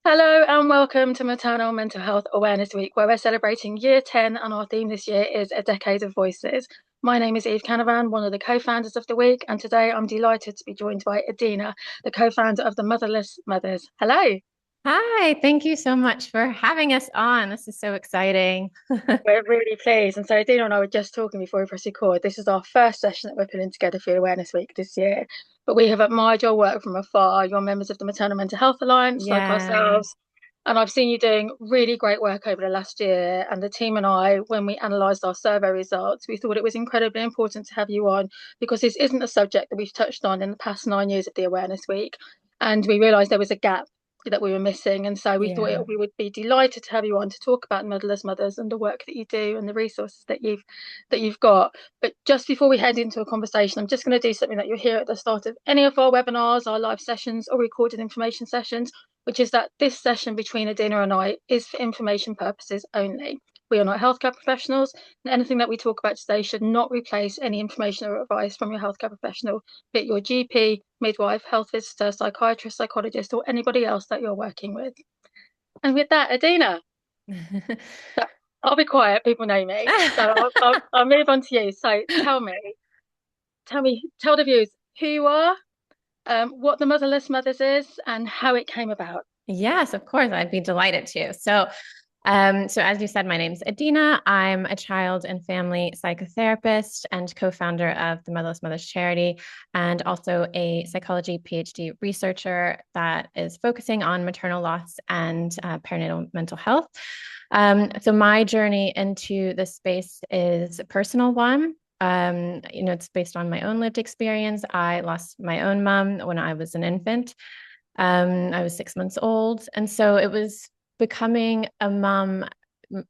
Hello and welcome to Maternal Mental Health Awareness Week, where we're celebrating Year 10 and our theme this year is A Decade of Voices. My name is Eve Canavan, one of the co-founders of the week, and today I'm delighted to be joined by Adina, the co-founder of the Motherless Mothers. Hello. Hi, thank you so much for having us on. This is so exciting. We're really pleased. And so Adina and I were just talking before we press record. This is our first session that we're putting together for Awareness Week this year. But we have admired your work from afar. You're members of the Maternal Mental Health Alliance, like Yeah. ourselves. And I've seen you doing really great work over the last year. And the team and I, when we analysed our survey results, we thought it was incredibly important to have you on because this isn't a subject that we've touched on in the past 9 years of the Awareness Week. And we realised there was a gap that we were missing. And so we thought Yeah. we would be delighted to have you on to talk about motherless mothers and the work that you do and the resources that you've got. But just before we head into a conversation, I'm just going to do something that you'll hear at the start of any of our webinars, our live sessions, or recorded information sessions, which is that this session between Adina and I is for information purposes only. We are not healthcare professionals, and anything that we talk about today should not replace any information or advice from your healthcare professional, be it your GP, midwife, health visitor, psychiatrist, psychologist, or anybody else that you're working with. And with that, Adina, I'll be quiet. People know me, so I'll move on to you. So tell the viewers who you are, what the Motherless Mothers is, and how it came about. Yes, of course. I'd be delighted to. So as you said, my name's Adina. I'm a child and family psychotherapist and co-founder of the Motherless Mothers charity, and also a psychology PhD researcher that is focusing on maternal loss and perinatal mental health. So my journey into this space is a personal one. It's based on my own lived experience. I lost my own mom when I was an infant. I was 6 months old. And so it was becoming a mom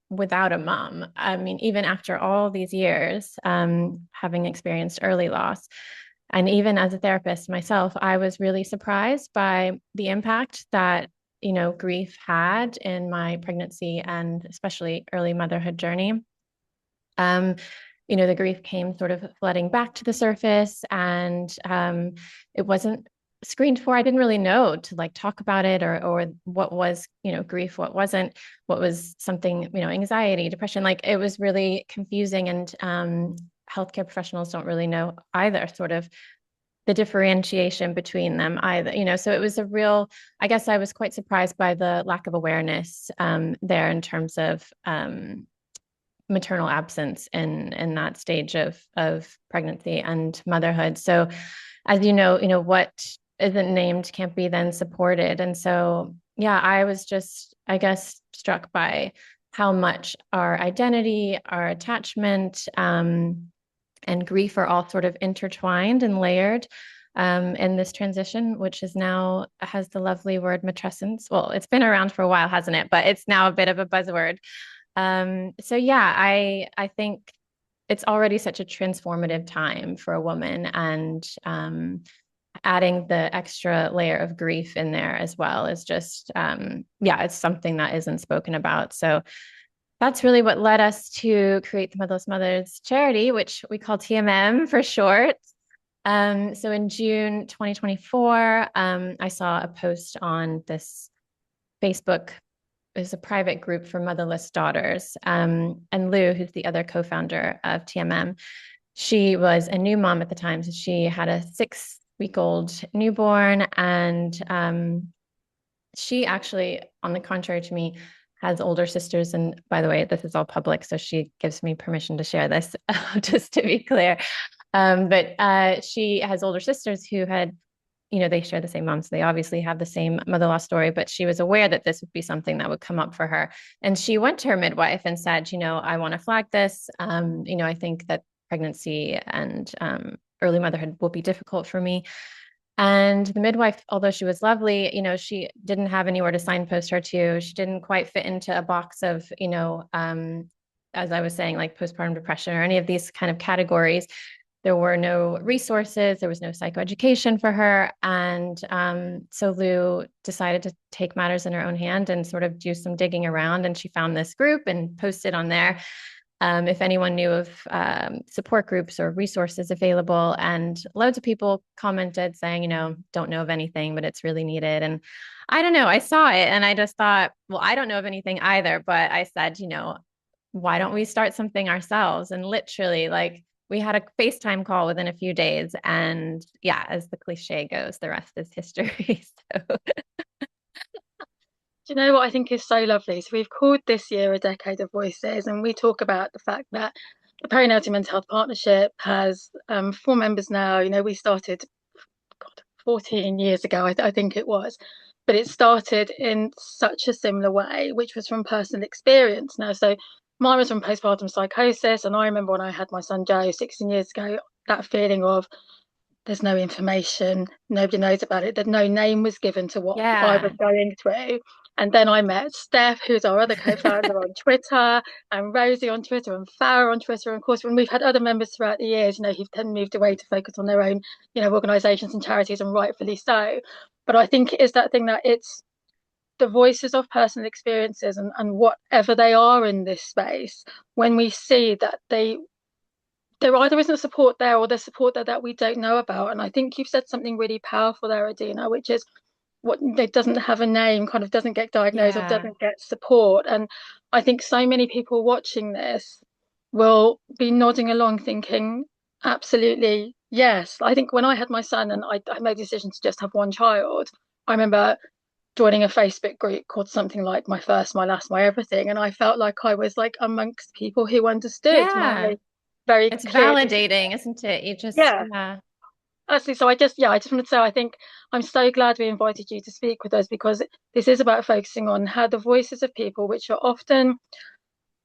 without a mom. I mean, even after all these years, having experienced early loss, and even as a therapist myself, I was really surprised by the impact that, grief had in my pregnancy and especially early motherhood journey. Um, the grief came sort of flooding back to the surface, and it wasn't screened for. I didn't really know to like talk about it, or what was, grief, what wasn't, what was something, anxiety, depression. Like it was really confusing, and healthcare professionals don't really know either, sort of the differentiation between them either, so it was a real, I guess I was quite surprised by the lack of awareness there in terms of maternal absence in that stage of pregnancy and motherhood. So as what isn't named can't be then supported. And so yeah, I was just, I guess, struck by how much our identity, our attachment, and grief are all sort of intertwined and layered in this transition, which is now has the lovely word matrescence. Well, it's been around for a while, hasn't it? But it's now a bit of a buzzword. So yeah, I think it's already such a transformative time for a woman, and adding the extra layer of grief in there as well is just yeah, it's something that isn't spoken about. So that's really what led us to create the Motherless Mothers charity, which we call TMM for short. So in June 2024, I saw a post on this Facebook is a private group for motherless daughters. And Lou, who's the other co-founder of TMM, she was a new mom at the time. So she had a 6 week old newborn. And she actually, on the contrary to me, has older sisters. And by the way, this is all public, so she gives me permission to share this, just to be clear. But she has older sisters who had, they share the same mom, so they obviously have the same mother loss story, but she was aware that this would be something that would come up for her. And she went to her midwife and said, I want to flag this. I think that pregnancy and early motherhood will be difficult for me. And the midwife, although she was lovely, she didn't have anywhere to signpost her to. She didn't quite fit into a box of, as I was saying, like postpartum depression or any of these kind of categories. There were no resources. There was no psychoeducation for her. And so Lou decided to take matters in her own hand and sort of do some digging around. And she found this group and posted on there. if anyone knew of support groups or resources available. And loads of people commented saying, don't know of anything, but it's really needed. And I don't know, I saw it and I just thought, well, I don't know of anything either. But I said, why don't we start something ourselves? And literally, like, we had a FaceTime call within a few days. And yeah, as the cliche goes, the rest is history. So Do you know what I think is so lovely? So we've called this year a decade of voices, and we talk about the fact that the Perinatal Mental Health Partnership has four members now. We started, God, 14 years ago, I think it was, but it started in such a similar way, which was from personal experience. Now, so mine was from postpartum psychosis, and I remember when I had my son Joe 16 years ago, that feeling of there's no information, nobody knows about it, that no name was given to what I was yeah. going through. And then I met Steph, who's our other co-founder on Twitter, and Rosie on Twitter, and Farah on Twitter. And of course, when we've had other members throughout the years, who've then moved away to focus on their own, organisations and charities, and rightfully so. But I think it is that thing that it's the voices of personal experiences and whatever they are in this space, when we see that there either isn't support there or there's support there that we don't know about. And I think you've said something really powerful there, Adina, which is what it doesn't have a name, kind of doesn't get diagnosed or Yeah. doesn't get support. And I think so many people watching this will be nodding along thinking, absolutely, yes. I think when I had my son and I made the decision to just have one child, I remember joining a Facebook group called something like My First, My Last, My Everything. And I felt like I was like amongst people who understood Yeah. my very It's clear, validating, isn't it? You just, yeah. yeah. Actually, so I just wanted to say I think I'm so glad we invited you to speak with us because this is about focusing on how the voices of people, which are often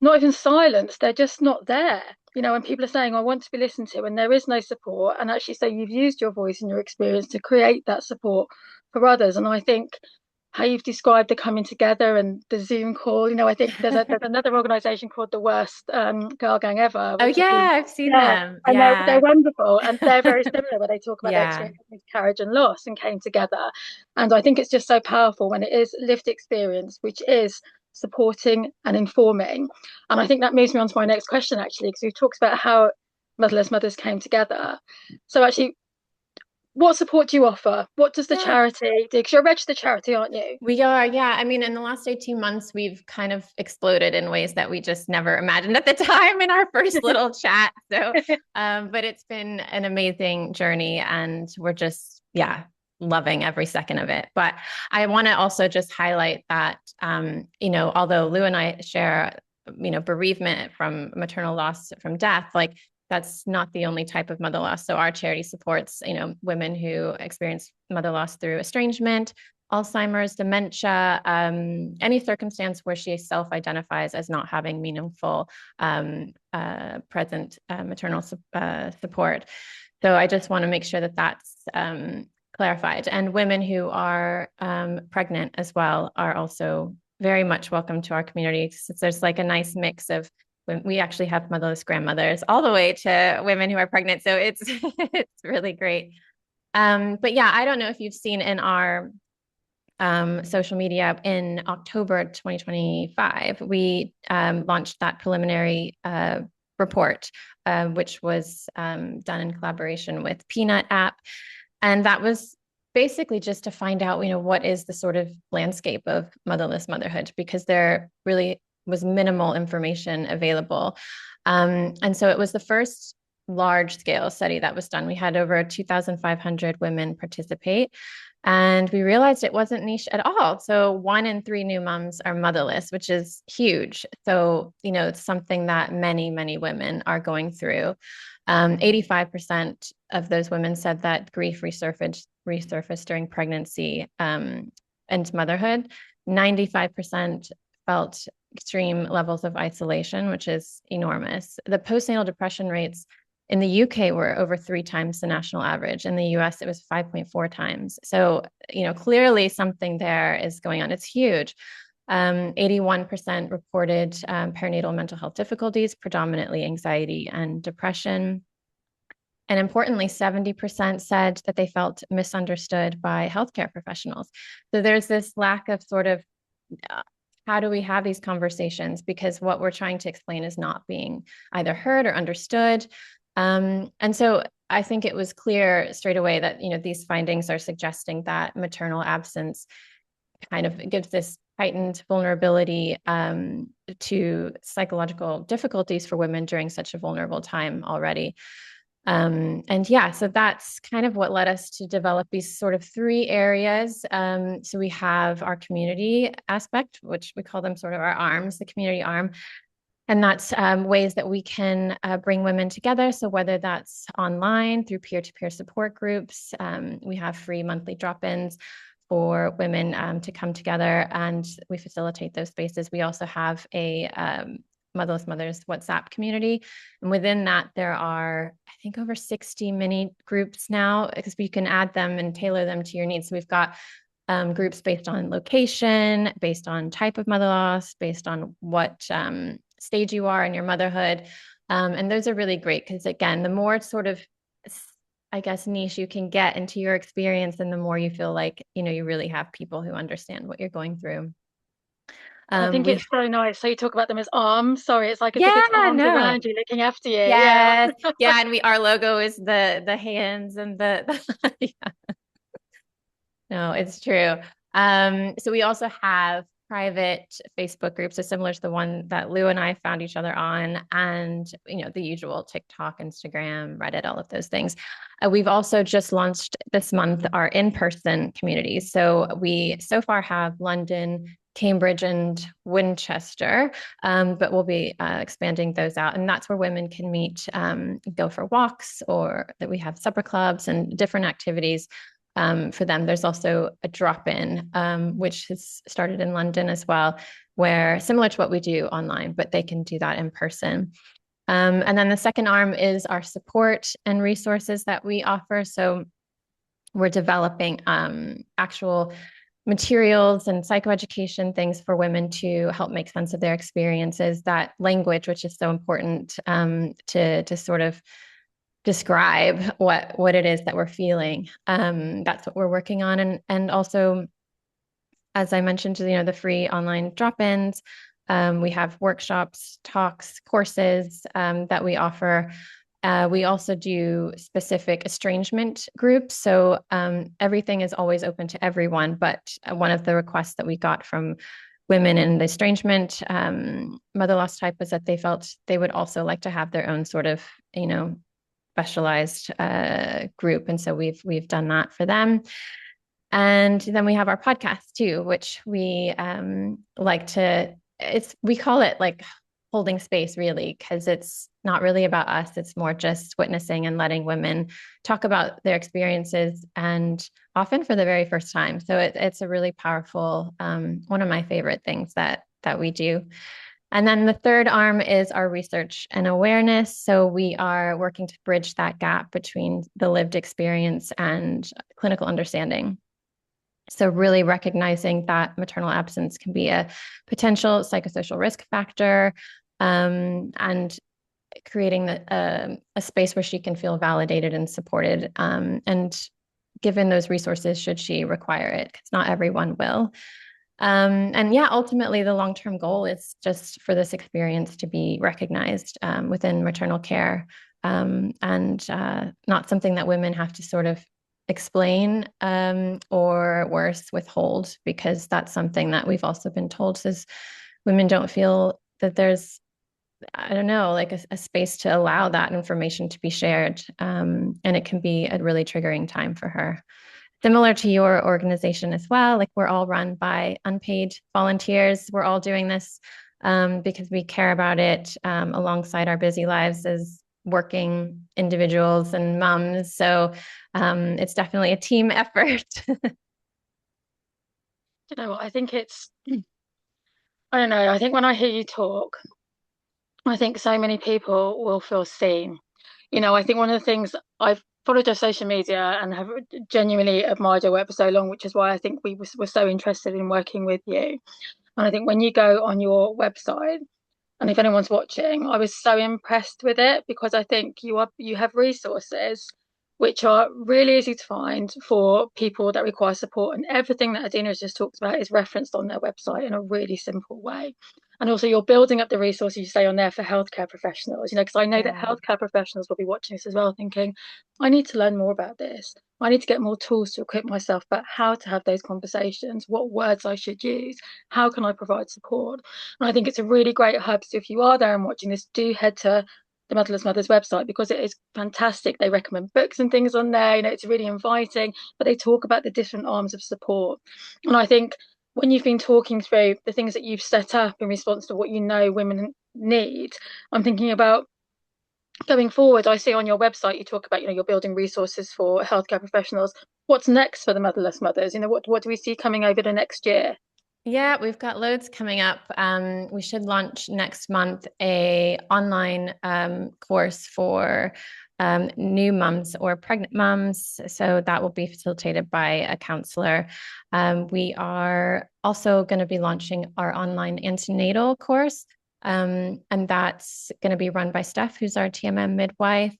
not even silenced, they're just not there. When people are saying, I want to be listened to, and there is no support, and actually say you've used your voice and your experience to create that support for others. And I think how you've described the coming together and the Zoom call. I think there's another organisation called the Worst Girl Gang Ever, Oh which have been, yeah, I've seen yeah, them. and they're Yeah. wonderful, and they're very similar where they talk about their Yeah. experience of miscarriage and loss and came together. And I think it's just so powerful when it is lived experience, which is supporting and informing. And I think that moves me on to my next question, actually, because we've talked about how Motherless Mothers came together. So actually, what support do you offer? What does the Yeah. charity do? Because you're a registered charity, aren't you? We are, yeah. I mean, in the last 18 months, we've kind of exploded in ways that we just never imagined at the time in our first little chat. So, but it's been an amazing journey and we're just, yeah, loving every second of it. But I want to also just highlight that, although Lou and I share, bereavement from maternal loss from death, like that's not the only type of mother loss. So our charity supports, women who experience mother loss through estrangement, Alzheimer's, dementia, any circumstance where she self-identifies as not having meaningful present maternal support. So I just want to make sure that that's clarified. And women who are pregnant as well are also very much welcome to our community. Since there's like a nice mix of we actually have motherless grandmothers all the way to women who are pregnant. So it's it's really great. But yeah, I don't know if you've seen in our social media in October 2025, we launched that preliminary report, which was done in collaboration with Peanut app. And that was basically just to find out, what is the sort of landscape of motherless motherhood, because there really was minimal information available. And so it was the first large scale study that was done. We had over 2,500 women participate. And we realized it wasn't niche at all. So 1 in 3 new moms are motherless, which is huge. So, it's something that many, many women are going through. 85% of those women said that grief resurfaced during pregnancy and motherhood. 95% felt extreme levels of isolation, which is enormous. The postnatal depression rates in the UK were over 3 times the national average. In the US, it was 5.4 times. So, clearly something there is going on. It's huge. 81% reported perinatal mental health difficulties, predominantly anxiety and depression. And importantly, 70% said that they felt misunderstood by healthcare professionals. So there's this lack of sort of how do we have these conversations? Because what we're trying to explain is not being either heard or understood. And so I think it was clear straight away that, these findings are suggesting that maternal absence kind of gives this heightened vulnerability to psychological difficulties for women during such a vulnerable time already. And yeah, so that's kind of what led us to develop these sort of three areas. So we have our community aspect, which we call them sort of our arms, the community arm. And that's ways that we can bring women together. So whether that's online through peer-to-peer support groups, we have free monthly drop-ins for women to come together, and we facilitate those spaces. We also have a Motherless Mothers WhatsApp community. And within that, there are, I think, over 60 mini groups now, because you can add them and tailor them to your needs. So we've got groups based on location, based on type of mother loss, based on what stage you are in your motherhood. And those are really great because, again, the more sort of, I guess, niche you can get into your experience, and the more you feel like, you really have people who understand what you're going through. I think We, it's so nice. So you talk about them as arms. Sorry, it's like as if it's yeah, arms no, around you, looking after you. Yeah. yes, yeah, and our logo is the hands and yeah. No, it's true. So we also have private Facebook groups, so similar to the one that Lou and I found each other on, and the usual TikTok, Instagram, Reddit, all of those things. We've also just launched this month our in-person communities. So we so far have London, Cambridge, and Winchester, but we'll be expanding those out, and that's where women can meet, go for walks, or that we have supper clubs and different activities for them. There's also a drop-in, which has started in London as well, where similar to what we do online, but they can do that in person. And then the second arm is our support and resources that we offer. So we're developing actual materials and psychoeducation things for women to help make sense of their experiences. That language, which is so important to sort of describe what it is that we're feeling. That's what we're working on, and also, as I mentioned, the free online drop-ins. We have workshops, talks, courses that we offer. We also do specific estrangement groups. So everything is always open to everyone. But one of the requests that we got from women in the estrangement mother loss type was that they felt they would also like to have their own sort of, specialized group, and so we've done that for them. And then we have our podcast too, which we like to. We call it like holding space, really, because it's not really about us. It's more just witnessing and letting women talk about their experiences, and often for the very first time. So it's a really powerful, one of my favorite things that we do. And then the third arm is our research and awareness. So we are working to bridge that gap between the lived experience and clinical understanding. So really recognizing that maternal absence can be a potential psychosocial risk factor, and creating a space where she can feel validated and supported, and given those resources should she require it, because not everyone will. And yeah, ultimately, the long-term goal is just for this experience to be recognized within maternal care, and not something that women have to sort of explain, or worse, withhold, because that's something that we've also been told is women don't feel that there's, I don't know, like a space to allow that information to be shared. And it can be a really triggering time for her. Similar to your organization as well, like we're all run by unpaid volunteers. We're all doing this because we care about it, alongside our busy lives as working individuals and mums. So it's definitely a team effort. You know what? I think I don't know. I think when I hear you talk, I think so many people will feel seen. I think one of the things I've followed your social media and have genuinely admired your work for so long, which is why I think we were so interested in working with you. And I think when you go on your website, and if anyone's watching, I was so impressed with it because I think you have resources which are really easy to find for people that require support. And everything that Adina has just talked about is referenced on their website in a really simple way. And also, you're building up the resources you say on there for healthcare professionals, because I know that Yeah. healthcare professionals will be watching this as well, thinking, I need to learn more about this. I need to get more tools to equip myself about how to have those conversations, what words I should use, how can I provide support. And I think it's a really great hub. So if you are there and watching this, do head to the Motherless Mothers website because it is fantastic. They recommend books and things on there. It's really inviting, but they talk about the different arms of support. And I think when you've been talking through the things that you've set up in response to what you know women need, I'm thinking about going forward. I see on your website you talk about, you're building resources for healthcare professionals. What's next for the Motherless Mothers? What do we see coming over the next year? Yeah, we've got loads coming up. We should launch next month a online course for new mums or pregnant mums. So that will be facilitated by a counselor. We are also going to be launching our online antenatal course, and that's going to be run by Steph, who's our TMM midwife.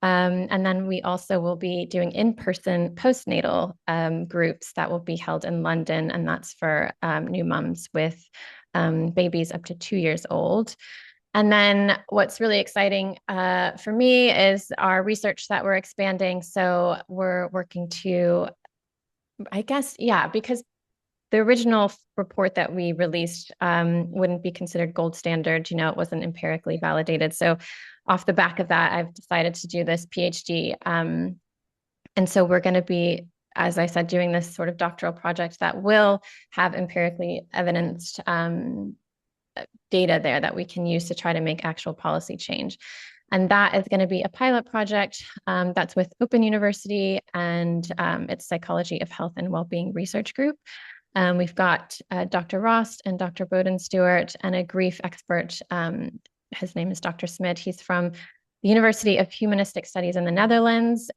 And then we also will be doing in-person postnatal groups that will be held in London, and that's for new mums with babies up to 2 years old. And then what's really exciting for me is our research that we're expanding. So we're working to, I guess, yeah, because the original report that we released wouldn't be considered gold standard. It wasn't empirically validated. So off the back of that, I've decided to do this PhD. And so we're going to be, as I said, doing this sort of doctoral project that will have empirically evidenced data there that we can use to try to make actual policy change. And that is going to be a pilot project that's with Open University and its Psychology of Health and Wellbeing Research Group. We've got Dr. Rost and Dr. Bowden Stewart and a grief expert. His name is Dr. Smid. He's from the University of Humanistic Studies in the Netherlands.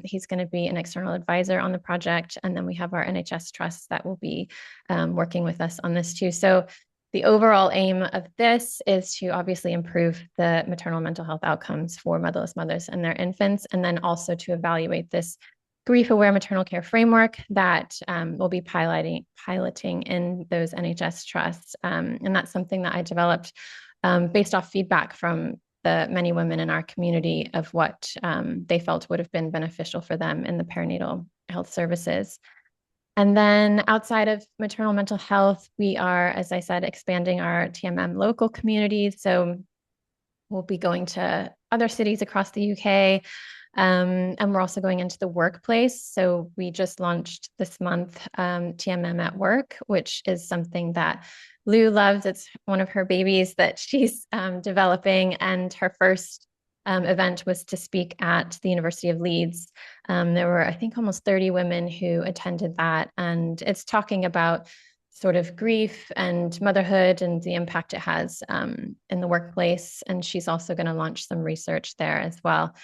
He's going to be an external advisor on the project. And then we have our NHS trusts that will be working with us on this too. So the overall aim of this is to obviously improve the maternal mental health outcomes for motherless mothers and their infants, and then also to evaluate this grief-aware maternal care framework that we'll be piloting in those NHS trusts. And that's something that I developed based off feedback from the many women in our community of what they felt would have been beneficial for them in the perinatal health services. And then outside of maternal mental health, we are, as I said, expanding our TMM local communities. So we'll be going to other cities across the UK. And we're also going into the workplace. So we just launched this month TMM at Work, which is something that Lou loves. It's one of her babies that she's developing. And her first event was to speak at the University of Leeds. There were, I think, almost 30 women who attended that. And it's talking about sort of grief and motherhood and the impact it has in the workplace. And she's also going to launch some research there as well.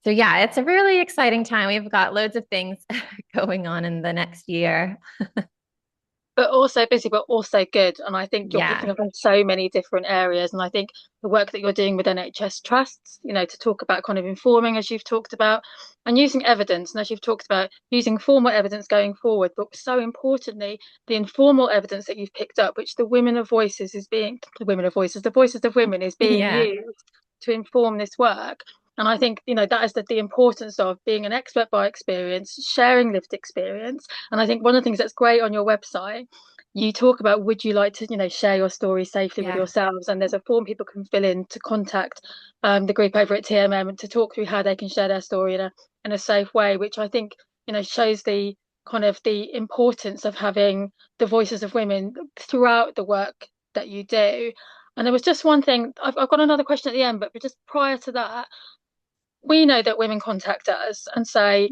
So yeah, it's a really exciting time. We've got loads of things going on in the next year. But also busy, but also good. And I think you're picking Yeah. up on so many different areas. And I think the work that you're doing with NHS trusts, to talk about kind of informing, as you've talked about, and using evidence. And as you've talked about, using formal evidence going forward, but so importantly, the informal evidence that you've picked up, which the voices of women is being Yeah. used to inform this work. And I think, that is the importance of being an expert by experience, sharing lived experience. And I think one of the things that's great on your website, you talk about, would you like to, share your story safely with Yeah. yourselves? And there's a form people can fill in to contact the group over at TMM and to talk through how they can share their story in a safe way, which I think, shows the kind of the importance of having the voices of women throughout the work that you do. And there was just one thing, I've got another question at the end, but just prior to that, we know that women contact us and say,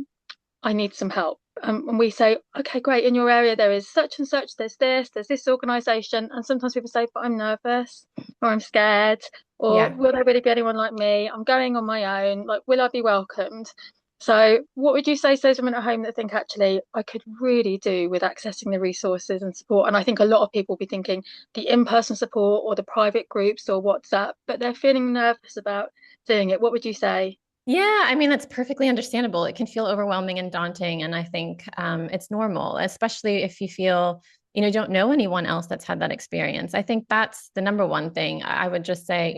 I need some help. And we say, okay, great. In your area, there is such and such, there's this organization. And sometimes people say, but I'm nervous or I'm scared or Yeah. will there really be anyone like me? I'm going on my own. Like, will I be welcomed? So, what would you say to those women at home that think, actually, I could really do with accessing the resources and support? And I think a lot of people will be thinking the in-person support or the private groups or WhatsApp, but they're feeling nervous about doing it. What would you say? Yeah, I mean, that's perfectly understandable. It can feel overwhelming and daunting. And I think it's normal, especially if you feel, don't know anyone else that's had that experience. I think that's the number one thing. I would just say,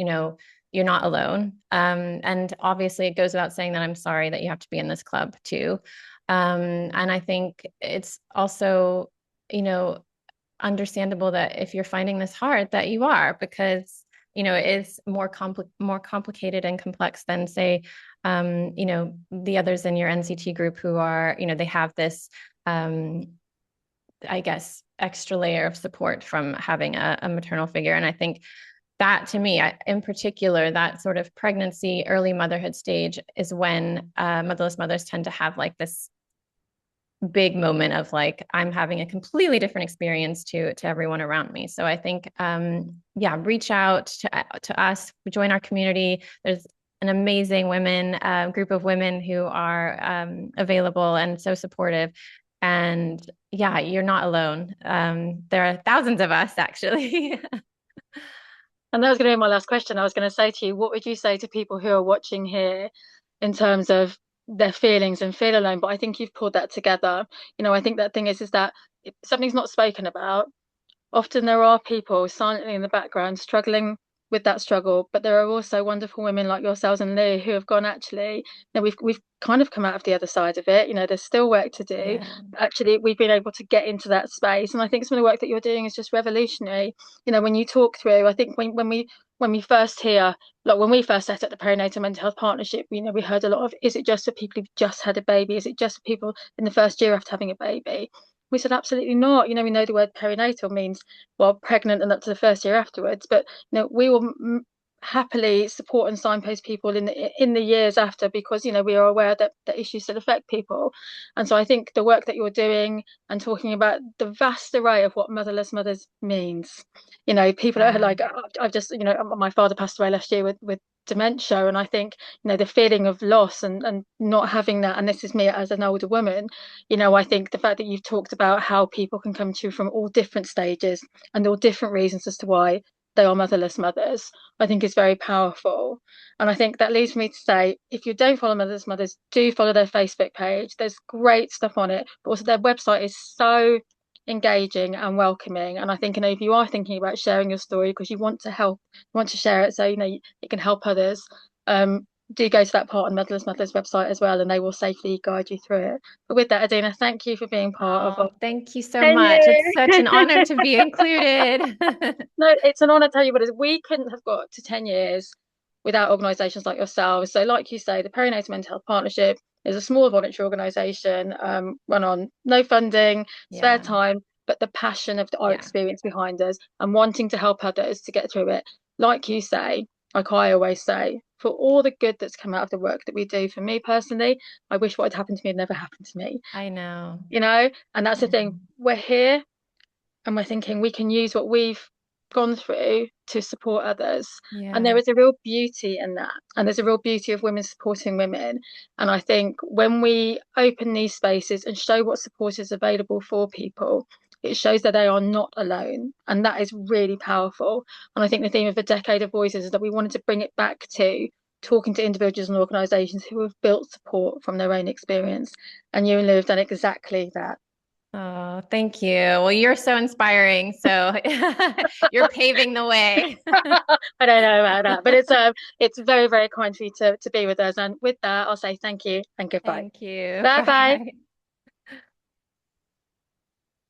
you're not alone. And obviously, it goes without saying that I'm sorry that you have to be in this club too. And I think it's also, you know, understandable that if you're finding this hard, that you are, because it is more complicated and complex than, say, the others in your NCT group who are, they have this, um, I guess, extra layer of support from having a maternal figure. And I think that, to me, in particular, that sort of pregnancy, early motherhood stage is when motherless mothers tend to have like this big moment of like, I'm having a completely different experience to everyone around me. So I think yeah, reach out to us, join our community. There's an amazing women group of women who are available and so supportive. And yeah, you're not alone. There are thousands of us actually. And that was going to be my last question. I was going to say to you, what would you say to people who are watching here in terms of their feelings and feel alone? But I think you've pulled that together. I think that thing is that if something's not spoken about, often there are people silently in the background struggling with that struggle, but there are also wonderful women like yourselves and Lee who have gone, actually, we've kind of come out of the other side of it. There's still work to do. Yeah. Actually, we've been able to get into that space, and I think some of the work that you're doing is just revolutionary. When you talk through, I think when we first hear, like when we first set up the Perinatal Mental Health Partnership, we heard a lot of, is it just for people who've just had a baby? Is it just for people in the first year after having a baby? We said absolutely not. We know the word perinatal means, well, pregnant and up to the first year afterwards. But we will happily support and signpost people in the years after, because we are aware that issues still affect people. And so I think the work that you're doing and talking about the vast array of what motherless mothers means. People are Yeah. like, I've just, my father passed away last year with dementia, and I think the feeling of loss and not having that, and this is me as an older woman. I think the fact that you've talked about how people can come to you from all different stages and all different reasons as to why they are motherless mothers, I think is very powerful. And I think that leads me to say, if you don't follow Motherless Mothers, do follow their Facebook page. There's great stuff on it, but also their website is so engaging and welcoming. And I think, if you are thinking about sharing your story because you want to help, want to share it so it can help others, do go to that part on Motherless Mothers website as well, and they will safely guide you through it. But with that, Adina, thank you for being part of our Oh, thank you so 10 much. years. It's such an honor to be included. No, it's an honor to tell you what it is. We couldn't have got to 10 years without organisations like yourselves. So, like you say, the Perinatal Mental Health Partnership is a small voluntary organisation, run on no funding, spare Yeah. time, but the passion of our Yeah. experience behind us and wanting to help others to get through it. Like you say, like I always say, for all the good that's come out of the work that we do, for me personally, I wish what had happened to me had never happened to me, I know. and that's I the thing. know. We're here and we're thinking we can use what we've gone through to support others. And there Yeah. is a real beauty in that. And there's a real beauty of women supporting women. And I think when we open these spaces and show what support is available for people, it shows that they are not alone. And that is really powerful. And I think the theme of a decade of voices is that we wanted to bring it back to talking to individuals and organisations who have built support from their own experience. And you and Lou have done exactly that. Oh, thank you. Well, you're so inspiring. So you're paving the way. I don't know about that, but it's very, very kind for you to be with us. And with that, I'll say thank you and goodbye. Thank you. Bye bye. Bye.